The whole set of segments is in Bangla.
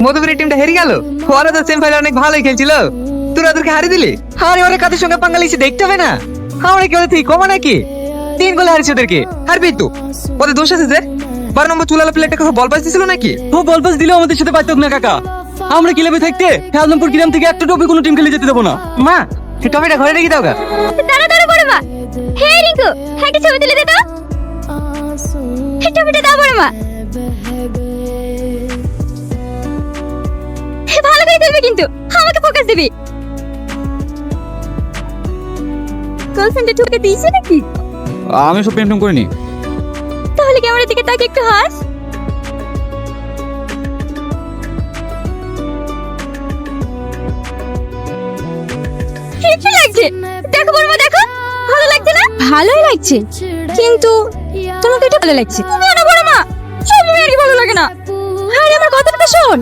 মধুপুরের টিমটা হেরে গেল। ওরা তো সেমিফাইনালে অনেক ভালোই খেলছিল, তোরা ওদেরকে হারিয়ে দিলি। আরে ওরা কাদের সঙ্গে পাঙ্গা লিখছে দেখতে হবে না? আমরা কি ওদের থেকে কমা নাকি? 3 গোলে হারিয়েছে ওদেরকে, হারবি তো। ওদের দোষ আছে যে 12 নম্বর চুলালা প্লেয়ারটা কোথাও বল পাস দিছিল নাকি? ও বল পাস দিলেও আমাদের সাথে পারতো না কাকা। আমরা ক্লাবে থাকতে আলমপুর গ্রাম থেকে একটা টপি কোনো টিম খেলে যেতে দেবো না। মা এই টমেটো ঘরে রেখে দাও গা। তাড়াতাড়ি করে মা। হে রিঙ্কু, একটা ছবি তুলে দে তো। এই টমেটো দাও বড় মা। ভালো করে তুলবি কিন্তু, আমাকে ফোকাস দিবি। গার্লফ্রেন্ডে ঠুকে দিয়েছে নাকি? আমি সব প্রেম করিনি। তাহলে ক্যামেরার দিকে তাকে একটু হাস। কি লাগছে? দেখো বড় মা, দেখো। ভালো লাগছে না? ভালোই লাগছে, কিন্তু তোমাকে এটা ভালো লাগছে না বড় মা। সব মেয়েরই ভালো লাগে না। আরে আমার কথাটা তো শোন।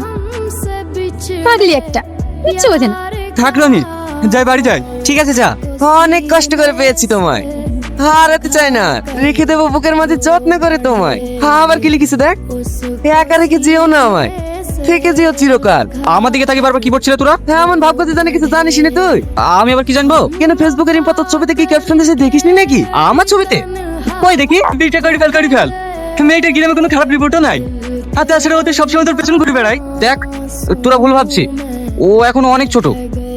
পাগলি একটা, কিচ্ছু বোঝে না। থাক রানি, যাই বাড়ি যাই। ঠিক আছে যা, অনেক কষ্ট করে পেয়েছি তোমায়, হারাতে চাই না। রেখে দেবো বুকের মাঝে যত্ন করে তোমায়। আবার কি লিখেছে দেখ, একা রেখে যেও না আমায়, থেকে যেও চিরকাল। আমার দিকে তাকিয়ে বারবার কি করছিলে তোরা? এমন ভাব করতে জানে কিছু জানিস না তুই? আমি আবার কি জানবো? কেন ফেসবুকের ইম্পা তোর ছবিতে কি ক্যাপশন দিয়েছে দেখিস নি নাকি? আমার ছবিতে কই দেখি? দুইটা করে ফেল। মেয়েটার গ্রামে কোনো খারাপ রিপোর্টও নাই, আর তাছাড়া ওদের সবসময় তোর পেছন ঘুরে বেড়াই। দেখ তোরা ভুল ভাবছি, ও এখনো অনেক ছোট,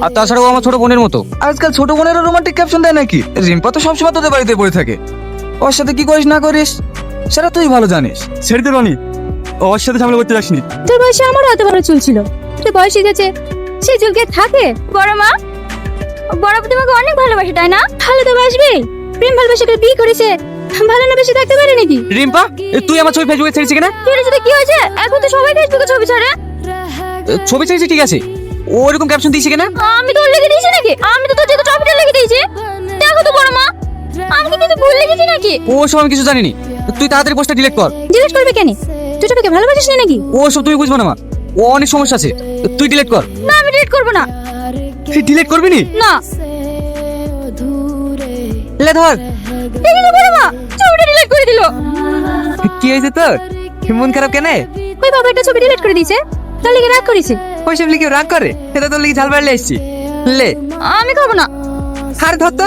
আর তাছাড়া ও আমার ছোট বোনের মতো। আজকাল ছোট বোনেরও রোমান্টিক ক্যাপশন দেয় নাকি? রিম্পা তো সবসময় তোদের বাড়িতে পড়ে থাকে, ওর সাথে কি করিস না করিস সেটা তুই ভালো জানিস। ছেড়ে দে রনি, ওর সাথে ঝামেলা করতে যাসনি। তোর বয়সে আমারও এত বড় চুল ছিল, তোর বয়স গেছে, সেই চুল কি আর থাকে? বড় মা, বড় তোমাকে অনেক ভালোবাসে তাই না? ভালো তো বাসবেই, প্রেম ভালোবাসা করে বিয়ে করেছে, ভালো না বেশি থাকতে পারে নাকি? রিম্পা, তুই আমার ছবি ফেসবুকে ছেড়েছিস কেন? তোর সাথে কি হয়েছে? এখন তো সবাই ফেসবুকে ছবি ছাড়ে। ছবি ছেড়েছি ঠিক আছে, ও এরকম ক্যাপশন দিয়েছে কেন? আমি তোর লেগে দিয়েছি নাকি? আমি তো তোর জন্য টপিটা লেগে দিয়েছি। দেখো তো বড় মা, আমি কি কিছু ভুল লিখেছি নাকি? ও সব আমি কিছু জানিনি, তুই তাড়াতাড়ি পোস্টটা ডিলিট কর। জিজ্ঞেস করবে কেন? তুই টপিকে ভালোবাসিস না নাকি? ও সব তুমি বুঝবো না মা, ও অনেক সমস্যা আছে, তুই ডিলিট কর। না, আমি ডিলিট করব না। তুই ডিলিট করবি নি? না। লে ধর। দেখি বড় মা, ছবিটা ডিলিট করে দিল। কি হয়েছে তোর? মন খারাপ কেন? ওই বাবা একটা ছবি ডিলিট করে দিয়েছে, তার লেগে রাগ করেছে। ওইসব লিখে রাগ করে? এটা তোর লিখে ঝাল বাড়লে এসছি। লে আমি খাবো না। হার ধর তো।